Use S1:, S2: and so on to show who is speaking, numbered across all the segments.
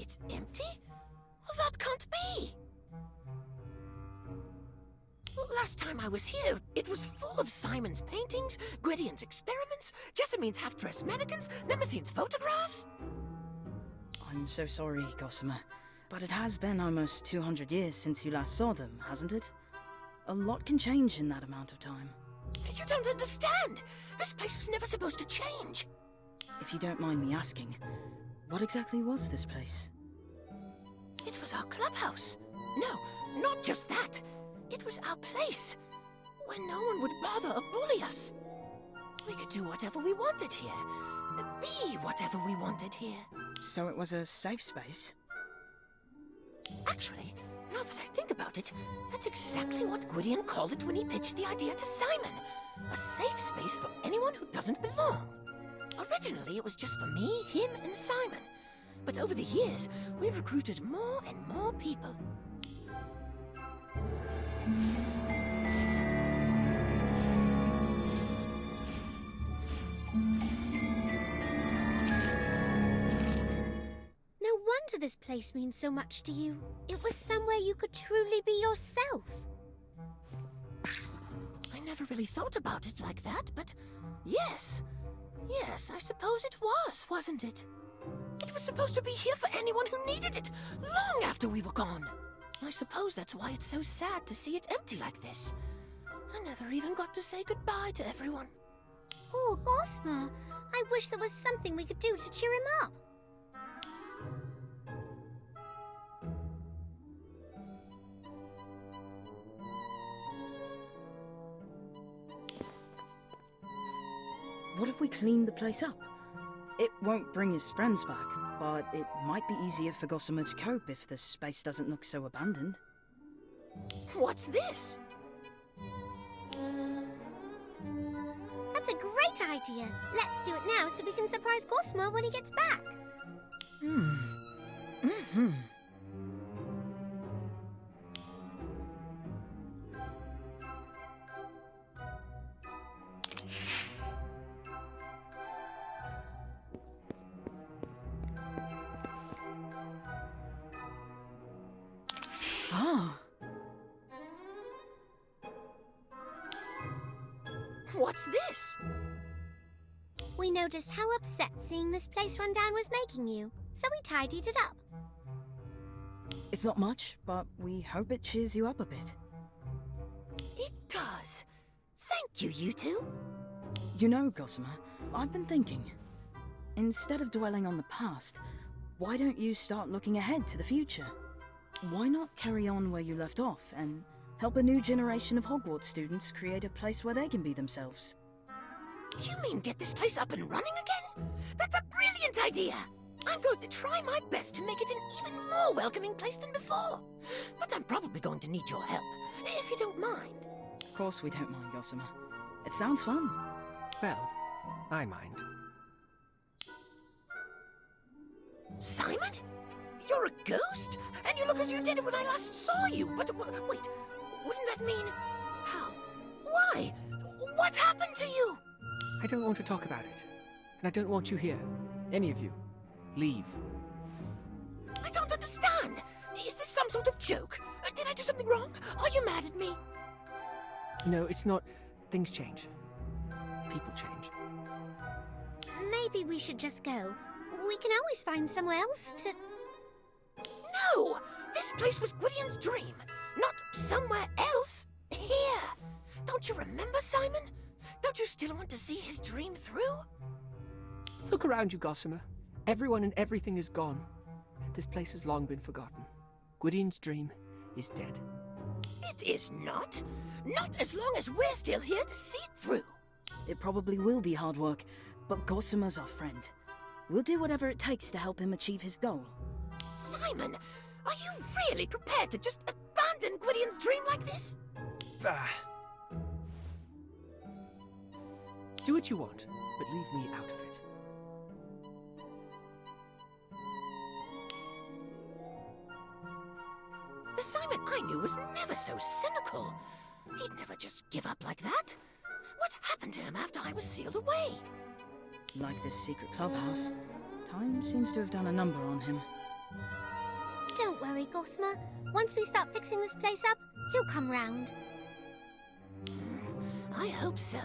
S1: It's empty? Well, that can't be. Last time I was here, it was full of Simon's paintings, Gwydion's experiments, Jessamine's half-dressed mannequins, Nemesine's photographs.
S2: I'm so sorry, Gossamer, but it has been almost 200 years since you last saw them, hasn't it? A lot can change in that amount of time.
S1: You don't understand! This place was never supposed to change!
S2: If you don't mind me asking, what exactly was this place?
S1: It was our clubhouse. No, not just that. It was our place, where no one would bother or bully us. We could do whatever we wanted here. Be whatever we wanted here.
S2: So it was a safe space?
S1: Actually, now that I think about it, that's exactly what Gwydion called it when he pitched the idea to Simon. A safe space for anyone who doesn't belong. Originally, it was just for me, him, and Simon. But over the years, we recruited more and more people.
S3: No wonder this place means so much to you. It was somewhere you could truly be yourself.
S1: I never really thought about it like that, but yes. Yes, I suppose it was, wasn't it? It was supposed to be here for anyone who needed it, long after we were gone. I suppose that's why it's so sad to see it empty like this. I never even got to say goodbye to everyone.
S3: Poor Gossamer. I wish there was something we could do to cheer him up.
S2: What if we clean the place up? It won't bring his friends back, but it might be easier for Gossamer to cope if the space doesn't look so abandoned.
S1: What's this?
S3: That's a great idea. Let's do it now so we can surprise Gossamer when he gets back.
S2: Ah.
S1: What's this?
S3: We noticed how upset seeing this place run down was making you, so we tidied it up.
S2: It's not much, but we hope it cheers you up a bit.
S1: It does. Thank you, you two.
S2: You know, Gossamer, I've been thinking. Instead of dwelling on the past, why don't you start looking ahead to the future? Why not carry on where you left off and help a new generation of Hogwarts students create a place where they can be themselves?
S1: You mean get this place up and running again? That's a brilliant idea! I'm going to try my best to make it an even more welcoming place than before. But I'm probably going to need your help, if you don't mind.
S2: Of course we don't mind, Gossamer. It sounds fun.
S4: Well, I mind.
S1: Simon? You're a ghost? And you look as you did when I last saw you. But wait, wouldn't that mean... How? Why? What happened to you?
S4: I don't want to talk about it. And I don't want you here. Any of you. Leave.
S1: I don't understand. Is this some sort of joke? Did I do something wrong? Are you mad at me?
S4: No, it's not. Things change. People change.
S3: Maybe we should just go. We can always find somewhere else to...
S1: No! This place was Gwydion's dream, not somewhere else. Here. Don't you remember, Simon? Don't you still want to see his dream through?
S4: Look around you, Gossamer. Everyone and everything is gone. This place has long been forgotten. Gwydion's dream is dead.
S1: It is not. Not as long as we're still here to see it through.
S2: It probably will be hard work, but Gossamer's our friend. We'll do whatever it takes to help him achieve his goal.
S1: Simon, are you really prepared to just abandon Gwydion's dream like this?
S4: Do what you want, but leave me out of it.
S1: The Simon I knew was never so cynical. He'd never just give up like that. What happened to him after I was sealed away?
S2: Like this secret clubhouse, time seems to have done a number on him.
S3: Don't worry, Gossamer. Once we start fixing this place up, he'll come round.
S1: I hope so.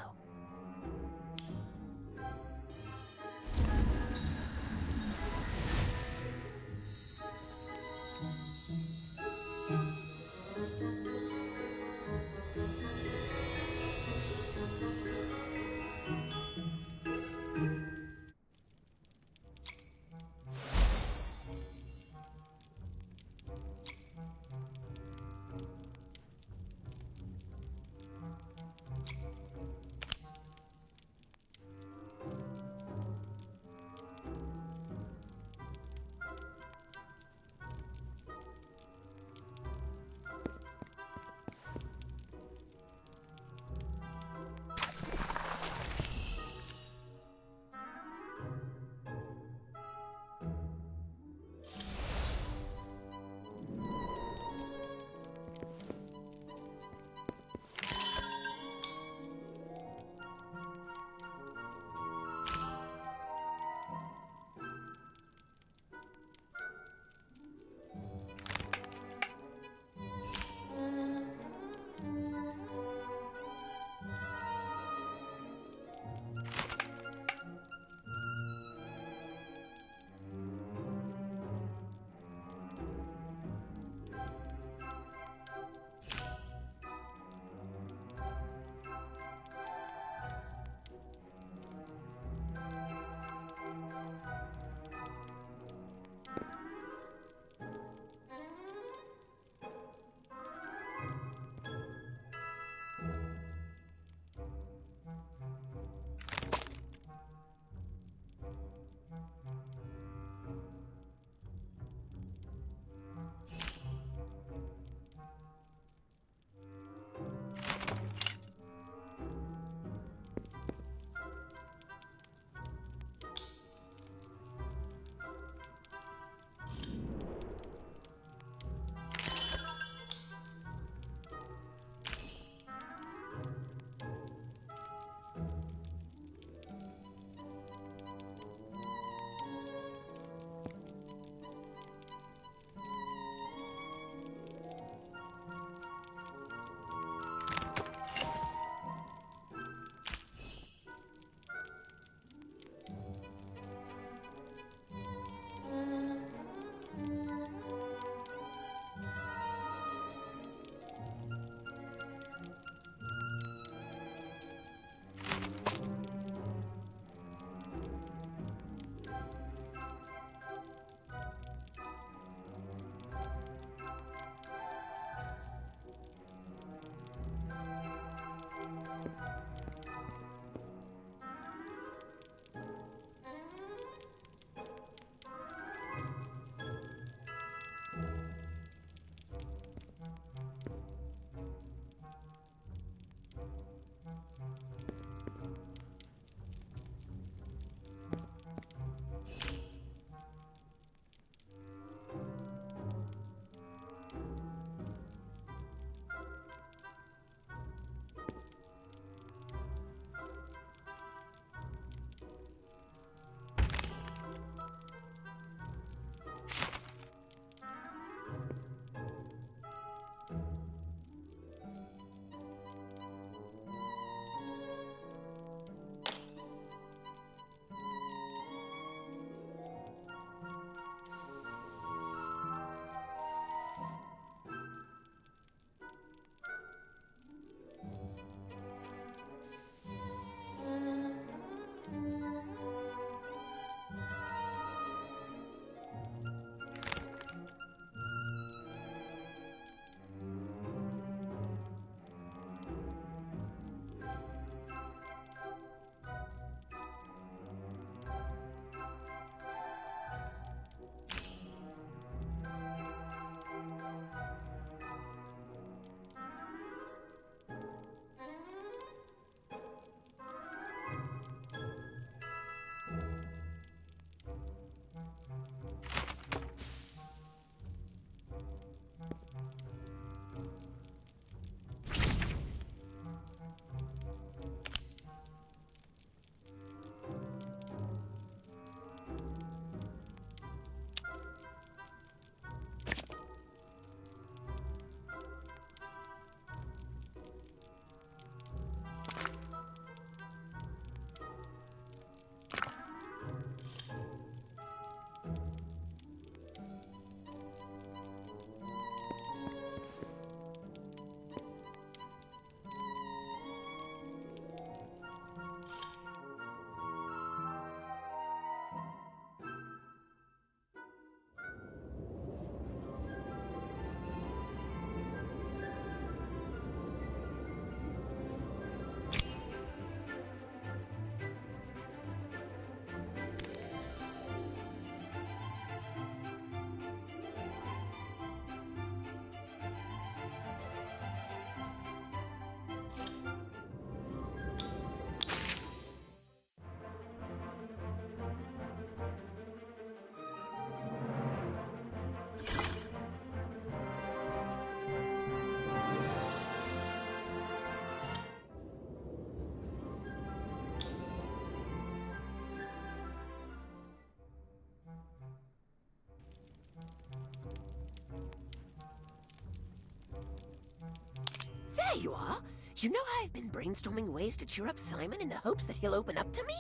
S1: there you are. You know how I've been brainstorming ways to cheer up Simon in the hopes that he'll open up to me?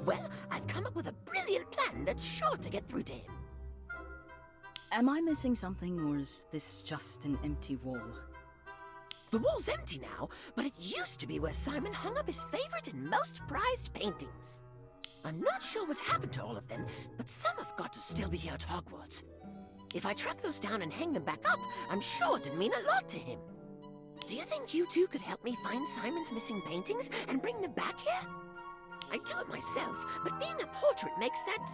S1: Well, I've come up with a brilliant plan that's sure to get through to him.
S2: Am I missing something, or is this just an empty wall?
S1: The wall's empty now, but it used to be where Simon hung up his favorite and most prized paintings. I'm not sure what's happened to all of them, but some have got to still be here at Hogwarts. If I track those down and hang them back up, I'm sure it'd mean a lot to him. Do you think you two could help me find Simon's missing paintings and bring them back here? I do it myself, but being a portrait makes that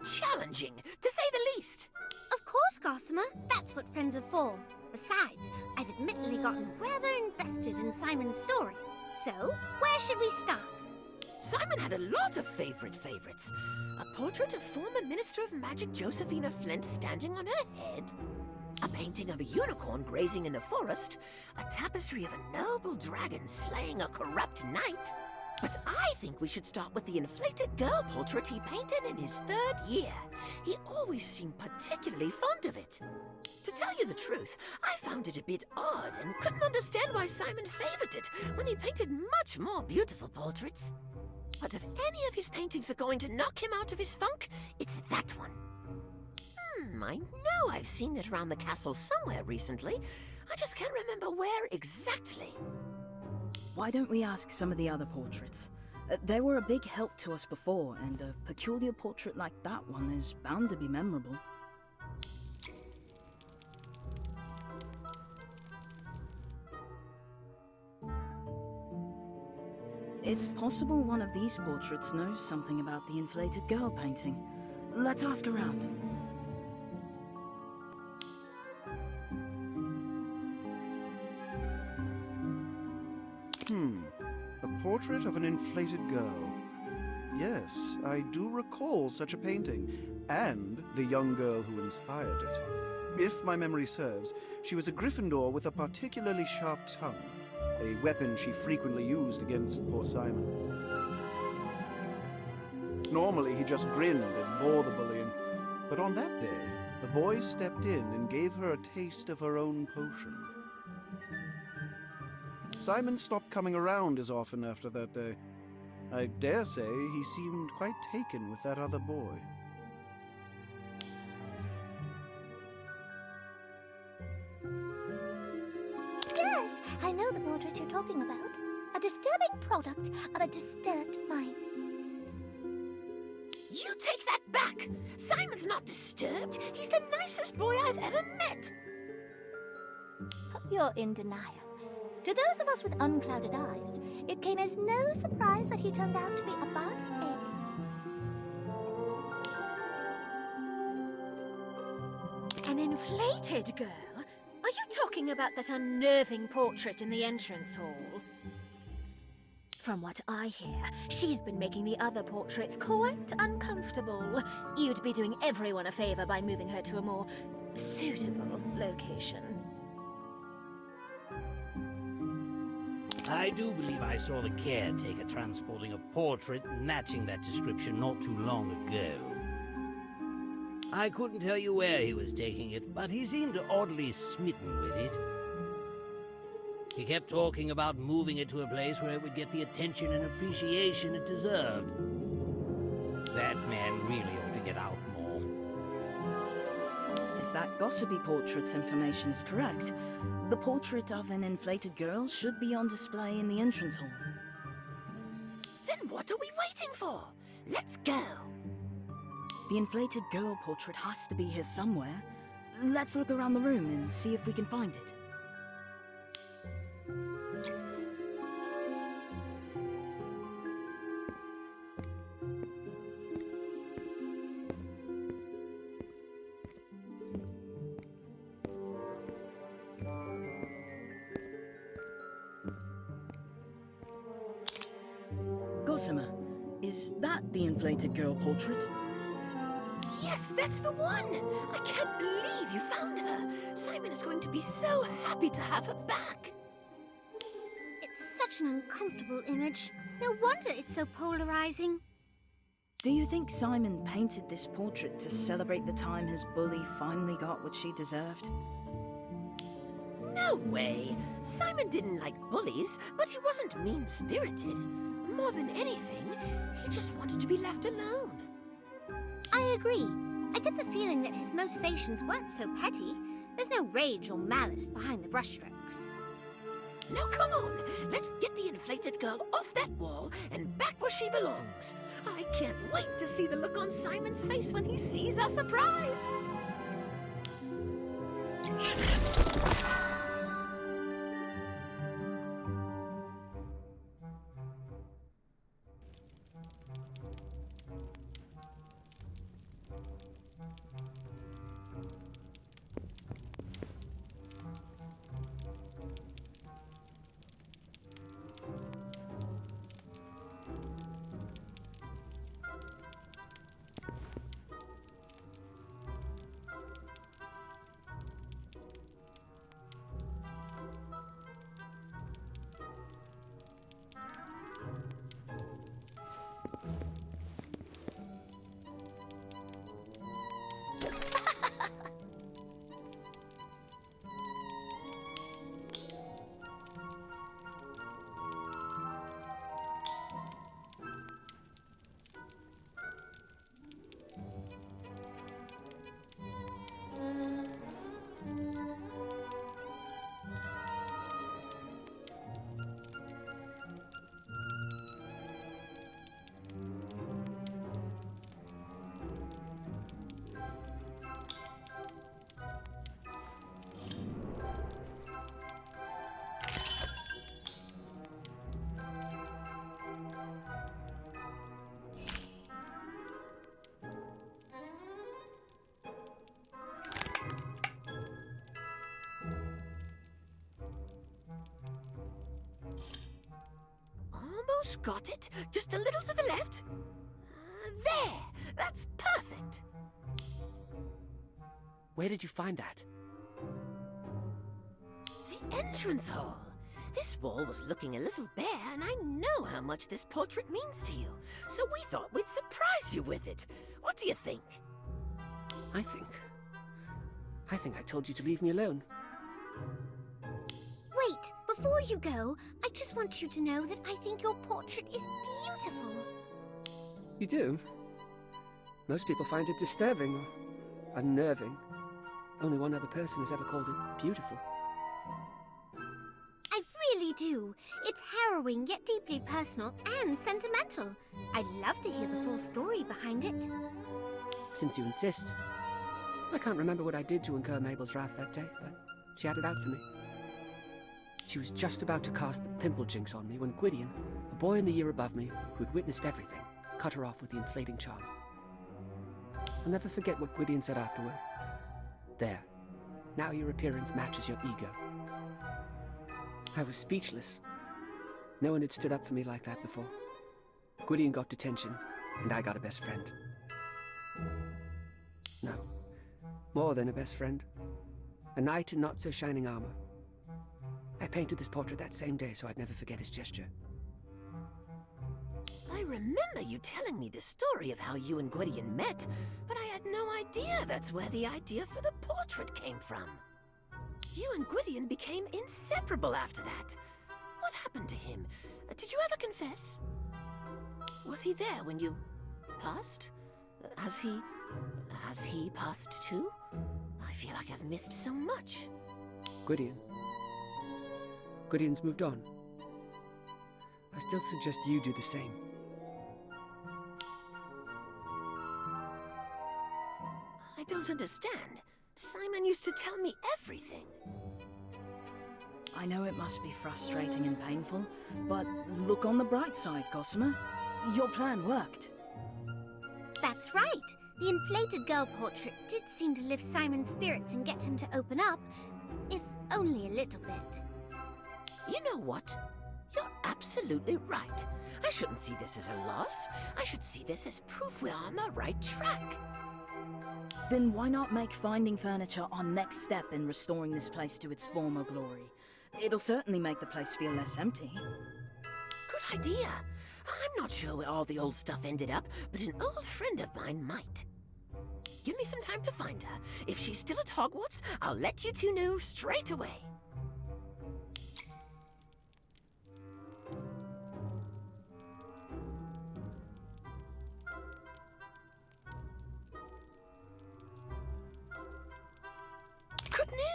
S1: challenging, to say the least.
S3: Of course, Gossamer. That's what friends are for. Besides, I've admittedly gotten rather invested in Simon's story. So, where should we start?
S1: Simon had a lot of favorites. A portrait of former Minister of Magic Josephina Flint standing on her head, a painting of a unicorn grazing in the forest, a tapestry of a noble dragon slaying a corrupt knight. But I think we should start with the inflated girl portrait he painted in his 3rd year. He always seemed particularly fond of it. To tell you the truth, I found it a bit odd and couldn't understand why Simon favored it when he painted much more beautiful portraits. But if any of his paintings are going to knock him out of his funk, it's that one. I know I've seen it around the castle somewhere recently. I just can't remember where exactly.
S2: Why don't we ask some of the other portraits? They were a big help to us before, and a peculiar portrait like that one is bound to be memorable. It's possible one of these portraits knows something about the inflated girl painting. Let's ask around.
S5: A portrait of an inflated girl. Yes, I do recall such a painting, and the young girl who inspired it. If my memory serves, she was a Gryffindor with a particularly sharp tongue, a weapon she frequently used against poor Simon. Normally, he just grinned and bore the bullying, but on that day, the boy stepped in and gave her a taste of her own potion. Simon stopped coming around as often after that day. I dare say he seemed quite taken with that other boy.
S3: Yes, I know the portrait you're talking about. A disturbing product of a disturbed mind.
S1: You take that back! Simon's not disturbed. He's the nicest boy I've ever met.
S3: You're in denial. To those of us with unclouded eyes, it came as no surprise that he turned out to be a bad egg.
S6: An inflated girl? Are you talking about that unnerving portrait in the entrance hall? From what I hear, she's been making the other portraits quite uncomfortable. You'd be doing everyone a favor by moving her to a more suitable location.
S7: I do believe I saw the caretaker transporting a portrait matching that description not too long ago. I couldn't tell you where he was taking it, but he seemed oddly smitten with it. He kept talking about moving it to a place where it would get the attention and appreciation it deserved. That man really ought to get out more.
S2: If that gossipy portrait's information is correct, the portrait of an inflated girl should be on display in the entrance hall.
S1: Then what are we waiting for? Let's go.
S2: The inflated girl portrait has to be here somewhere. Let's look around the room and see if we can find it. Gossamer, is that the inflated girl portrait?
S1: Yes, that's the one! I can't believe you found her! Simon is going to be so happy to have her back!
S3: It's such an uncomfortable image. No wonder it's so polarizing.
S2: Do you think Simon painted this portrait to celebrate the time his bully finally got what she deserved?
S1: No way. Simon didn't like bullies, but he wasn't mean-spirited. More than anything, he just wanted to be left alone.
S3: I agree. I get the feeling that his motivations weren't so petty. There's no rage or malice behind the brushstrokes.
S1: Now come on, let's get the inflated girl off that wall and back where she belongs. I can't wait to see the look on Simon's face when he sees our surprise. Almost got it. Just a little to the left. There! That's perfect!
S4: Where did you find that?
S1: The entrance hall. This wall was looking a little bare, and I know how much this portrait means to you. So we thought we'd surprise you with it. What do you think?
S4: I think I told you to leave me alone.
S3: Wait, before you go, I just want you to know that I think your portrait is beautiful.
S4: You do? Most people find it disturbing or unnerving. Only one other person has ever called it beautiful.
S3: I really do. It's harrowing yet deeply personal and sentimental. I'd love to hear the full story behind it.
S4: Since you insist. I can't remember what I did to incur Mabel's wrath that day, but she had it out for me. She was just about to cast the pimple jinx on me when Gwydion, a boy in the year above me who'd witnessed everything, cut her off with the inflating charm. I'll never forget what Gwydion said afterward. There. Now your appearance matches your ego. I was speechless. No one had stood up for me like that before. Gwydion got detention, and I got a best friend. No. More than a best friend. A knight in not-so-shining armor. I painted this portrait that same day so I'd never forget his gesture.
S1: I remember you telling me the story of how you and Gwydion met, but I had no idea that's where the idea for the portrait came from. You and Gwydion became inseparable after that. What happened to him? Did you ever confess? Was he there when you passed? Has he passed too? I feel like I've missed so much.
S4: Gwydion's moved on. I still suggest you do the same.
S1: I don't understand. Simon used to tell me everything.
S2: I know it must be frustrating and painful, but look on the bright side, Gossamer. Your plan worked.
S3: That's right. The inflated girl portrait did seem to lift Simon's spirits and get him to open up, if only a little bit.
S1: You know what? You're absolutely right. I shouldn't see this as a loss. I should see this as proof we're on the right track.
S2: Then why not make finding furniture our next step in restoring this place to its former glory? It'll certainly make the place feel less empty.
S1: Good idea. I'm not sure where all the old stuff ended up, but an old friend of mine might. Give me some time to find her. If she's still at Hogwarts, I'll let you two know straight away.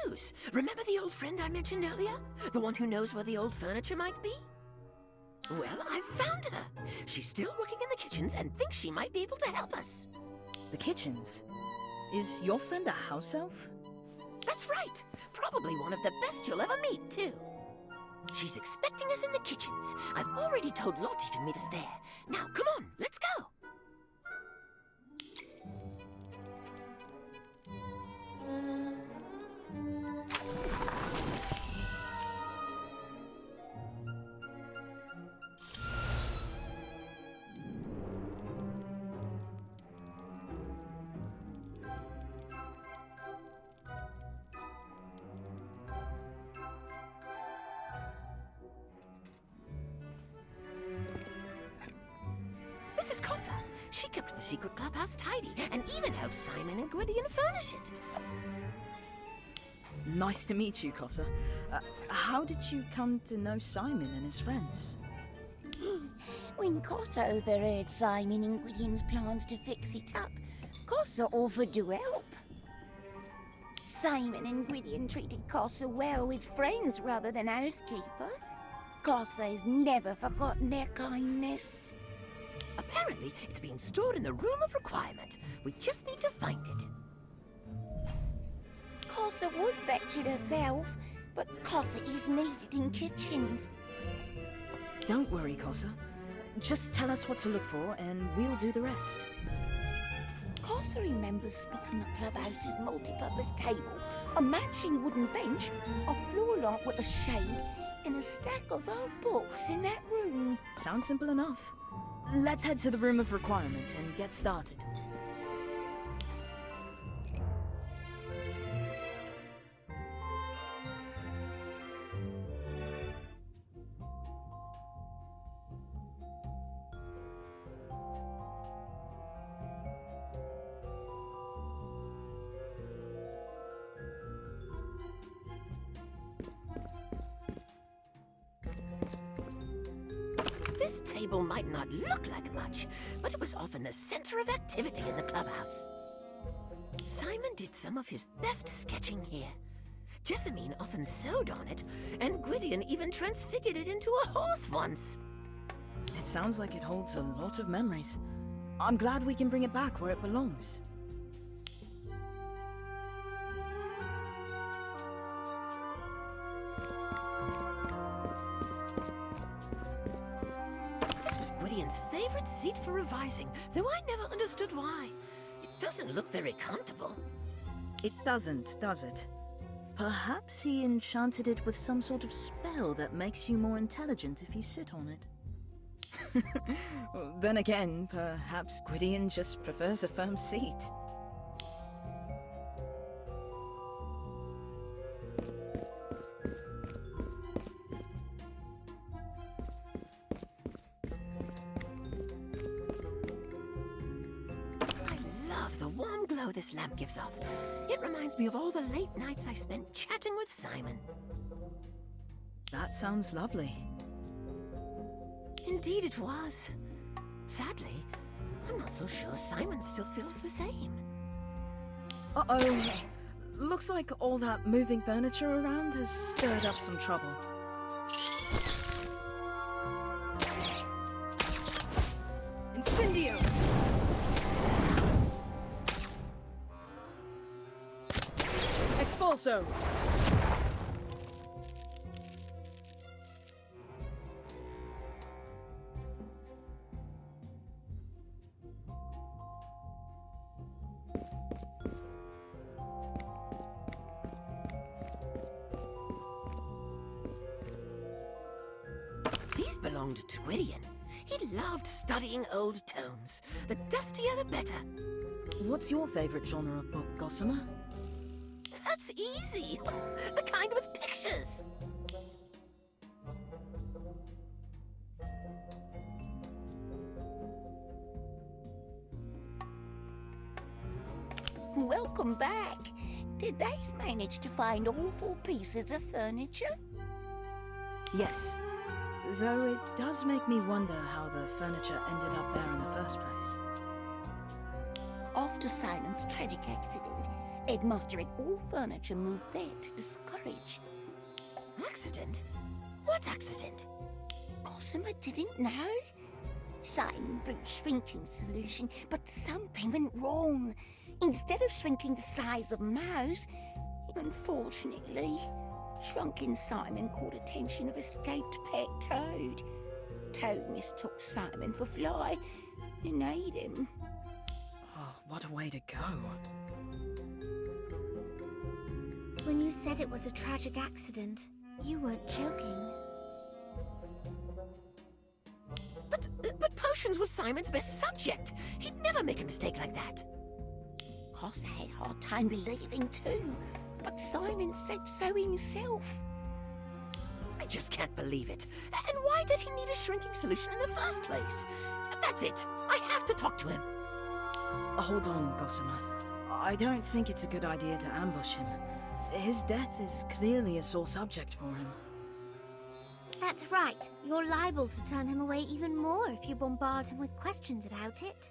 S1: news! Remember the old friend I mentioned earlier? The one who knows where the old furniture might be? Well, I've found her. She's still working in the kitchens and thinks she might be able to help us.
S2: The kitchens? Is your friend a house elf?
S1: That's right. Probably one of the best you'll ever meet, too. She's expecting us in the kitchens. I've already told Lottie to meet us there. Now, come on, let's go. This is Cosa. She kept the secret clubhouse tidy and even helped Simon and Gwydion furnish it.
S2: Nice to meet you, Cosa. How did you come to know Simon and his friends?
S8: When Cossa overheard Simon and Gwydion's plans to fix it up, Cossa offered to help. Simon and Gwydion treated Cossa well as friends rather than housekeeper. Cossa has never forgotten their kindness.
S1: Apparently, it's being stored in the Room of Requirement. We just need to find it.
S8: Cossa would fetch it herself, but Cossa is needed in kitchens.
S2: Don't worry, Cosa. Just tell us what to look for and we'll do the rest.
S8: Cossa remembers spotting the clubhouse's multi-purpose table, a matching wooden bench, a floor lamp with a shade, and a stack of old books in that room.
S2: Sounds simple enough. Let's head to the Room of Requirement and get started.
S1: This table might not look like much, but it was often the center of activity in the clubhouse. Simon did some of his best sketching here. Jessamine often sewed on it, and Gwydion even transfigured it into a horse once.
S2: It sounds like it holds a lot of memories. I'm glad we can bring it back where it belongs.
S1: This was Gwydion's favorite seat for revising, though I never understood why. It doesn't look very comfortable.
S2: It doesn't, does it? Perhaps he enchanted it with some sort of spell that makes you more intelligent if you sit on it. Then again, perhaps Gwydion just prefers a firm seat. This lamp gives off. It reminds me of all the late nights I spent chatting with Simon. That sounds lovely. Indeed it was. Sadly, I'm not so sure Simon still feels the same. Uh-oh. Looks like all that moving furniture around has stirred up some trouble. Incendio! Expulso! These belonged to Gwydion. He loved studying old tomes. The dustier the better. What's your favorite genre of book, Gossamer? That's easy. The kind with pictures.
S8: Welcome back. Did they manage to find all 4 pieces of furniture?
S2: Yes. Though it does make me wonder how the furniture ended up there in the first place.
S8: After Simon's tragic accident, Headmaster had all furniture moved there to discourage.
S1: Accident? What accident?
S8: Gossamer didn't know. Simon brewed shrinking solution, but something went wrong. Instead of shrinking the size of a mouse, it unfortunately shrunken Simon caught attention of escaped pet Toad. Toad mistook Simon for Fly and ate him.
S2: Oh, what a way to go.
S3: When you said it was a tragic accident, you weren't joking.
S1: But potions was Simon's best subject. He'd never make a mistake like that.
S8: Coss had a hard time believing too, but Simon said so himself.
S1: I just can't believe it. And why did he need a shrinking solution in the first place? That's it. I have to talk to him.
S2: Hold on, Gossamer. I don't think it's a good idea to ambush him. His death is clearly a sore subject for him.
S3: That's right. You're liable to turn him away even more if you bombard him with questions about it.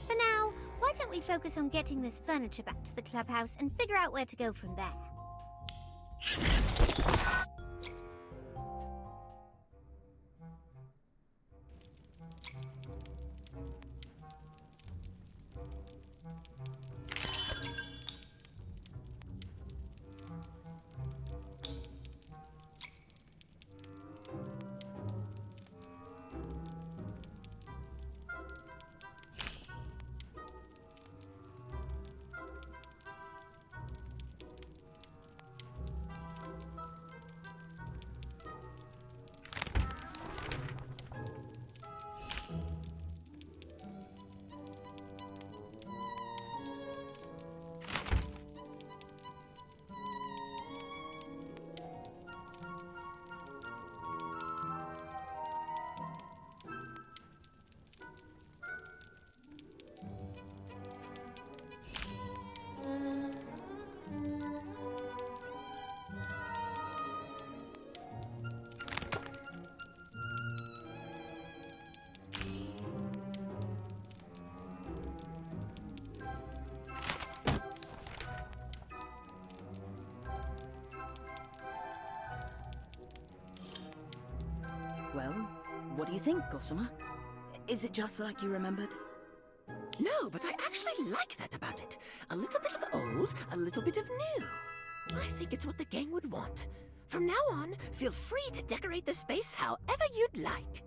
S3: For now, why don't we focus on getting this furniture back to the clubhouse and figure out where to go from there?
S2: Well, what do you think, Gossamer? Is it just like you remembered?
S1: No, but I actually like that about it. A little bit of old, a little bit of new. I think it's what the gang would want. From now on, feel free to decorate the space however you'd like.